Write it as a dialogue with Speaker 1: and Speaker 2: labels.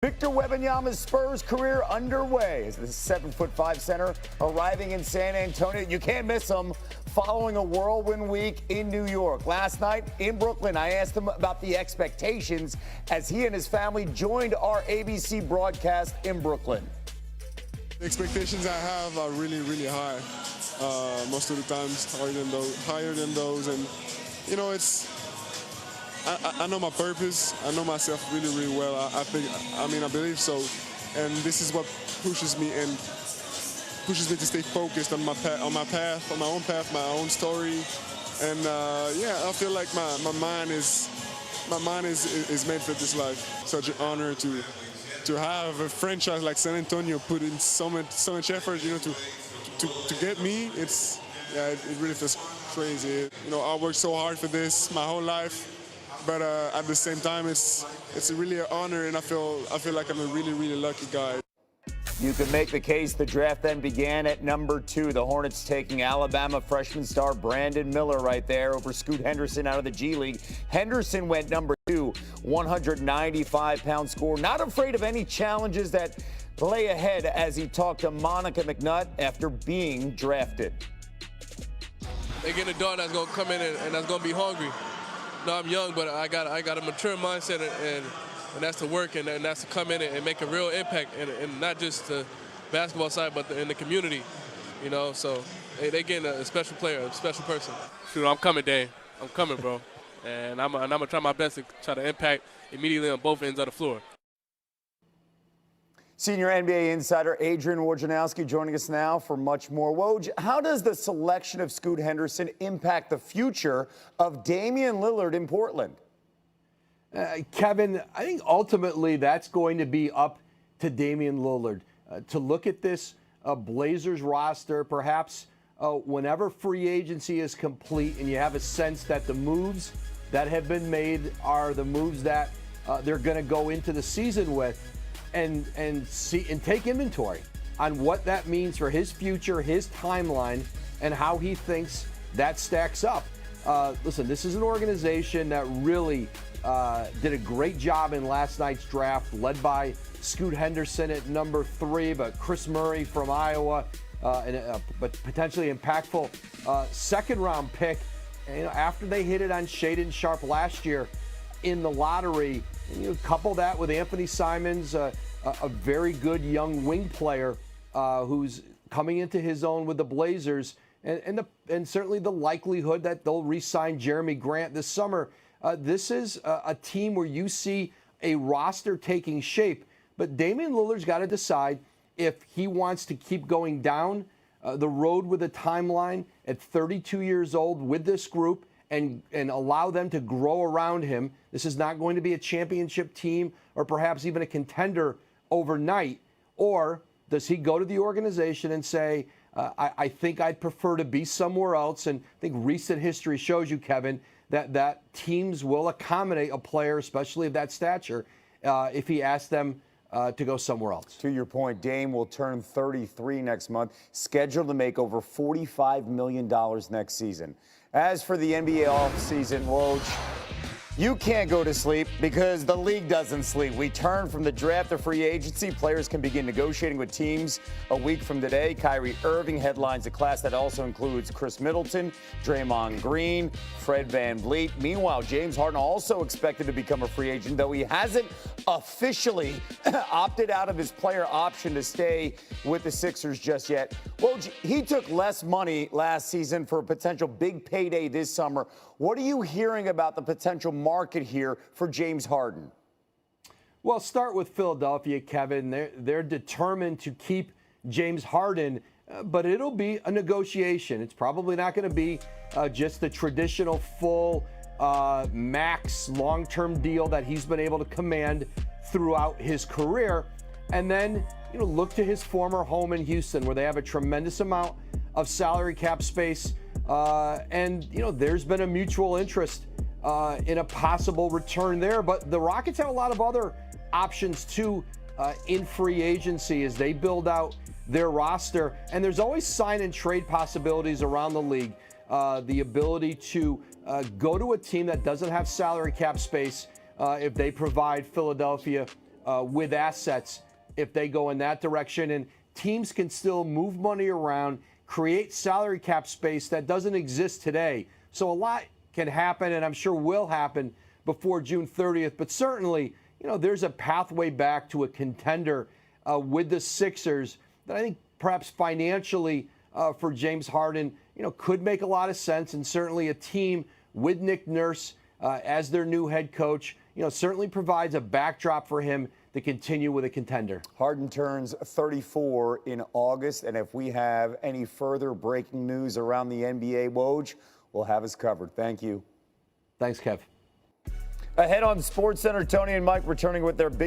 Speaker 1: Victor Wembanyama's Spurs career underway as the 7'5" center arriving in San Antonio. You can't miss him following a whirlwind week in New York. Last night in Brooklyn, I asked him about the expectations as he and his family joined our ABC broadcast in Brooklyn.
Speaker 2: The expectations I have are really, really high. Most of the times higher than those. And, you know, I know my purpose. I know myself really, really well. I believe so. And this is what pushes me to stay focused on my path, on my own path, my own story. And I feel like my mind is made for this life. Such an honor to have a franchise like San Antonio put in so much effort, you know, to get me. It really feels crazy. You know, I worked so hard for this my whole life. But at the same time, it's really an honor, and I feel like I'm a really, really lucky guy.
Speaker 1: You can make the case the draft then began at number 2. The Hornets taking Alabama freshman star Brandon Miller right there over Scoot Henderson out of the G League. Henderson went number 2, 195-pound scorer. Not afraid of any challenges that lay ahead as he talked to Monica McNutt after being drafted.
Speaker 3: They get a dog that's going to come in and that's going to be hungry. No, I'm young, but I got a mature mindset, and that's to work, and that's to come in and make a real impact, and not just the basketball side, but in the community, you know. So they getting a special player, a special person. Shoot, I'm coming, Dane. I'm coming, bro, and I'm gonna try my best to try to impact immediately on both ends of the floor.
Speaker 1: Senior NBA insider Adrian Wojnarowski joining us now for much more. Woj, how does the selection of Scoot Henderson impact the future of Damian Lillard in Portland?
Speaker 4: Kevin, I think ultimately that's going to be up to Damian Lillard to look at this Blazers roster, perhaps whenever free agency is complete and you have a sense that the moves that have been made are the moves that they're going to go into the season with. And take inventory on what that means for his future, his timeline, and how he thinks that stacks up. Listen, this is an organization that really did a great job in last night's draft, led by Scoot Henderson at number 3, but Chris Murray from Iowa, but potentially impactful second-round pick. And, you know, after they hit it on Shaedon Sharpe last year in the lottery. And you couple that with Anthony Simons, a very good young wing player who's coming into his own with the Blazers, and certainly the likelihood that they'll re-sign Jeremy Grant this summer. This is a team where you see a roster taking shape, but Damian Lillard's got to decide if he wants to keep going down the road with a timeline at 32 years old with this group, and allow them to grow around him. This is not going to be a championship team or perhaps even a contender overnight. Or does he go to the organization and say, I think I'd prefer to be somewhere else? And I think recent history shows you, Kevin, that teams will accommodate a player, especially of that stature, if he asks them to go somewhere else.
Speaker 1: To your point, Dame will turn 33 next month, scheduled to make over $45 million next season. As for the NBA offseason, Woj, you can't go to sleep because the league doesn't sleep. We turn from the draft to free agency. Players can begin negotiating with teams a week from today. Kyrie Irving headlines a class that also includes Chris Middleton, Draymond Green, Fred VanVleet. Meanwhile, James Harden also expected to become a free agent, though he hasn't officially opted out of his player option to stay with the Sixers just yet. Woj, he took less money last season for a potential big payday this summer. What are you hearing about the potential market here for James Harden?
Speaker 4: Well, start with Philadelphia, Kevin. They're determined to keep James Harden, but it'll be a negotiation. It's probably not going to be just the traditional full max long-term deal that he's been able to command throughout his career. And then, you know, look to his former home in Houston, where they have a tremendous amount of salary cap space. And, you know, there's been a mutual interest in a possible return there. But the Rockets have a lot of other options, too, in free agency as they build out their roster. And there's always sign and trade possibilities around the league. The ability to go to a team that doesn't have salary cap space if they provide Philadelphia with assets if they go in that direction. And teams can still move money around, create salary cap space that doesn't exist today. So a lot can happen, and I'm sure will happen before June 30th. But certainly, there's a pathway back to a contender with the Sixers that I think perhaps financially for James Harden, could make a lot of sense. And certainly a team with Nick Nurse as their new head coach, certainly provides a backdrop for him to continue with a contender.
Speaker 1: Harden turns 34 in August, and if we have any further breaking news around the NBA, Woj, we'll have us covered. Thank you.
Speaker 4: Thanks, Kev.
Speaker 1: Ahead on SportsCenter, Tony and Mike returning with their big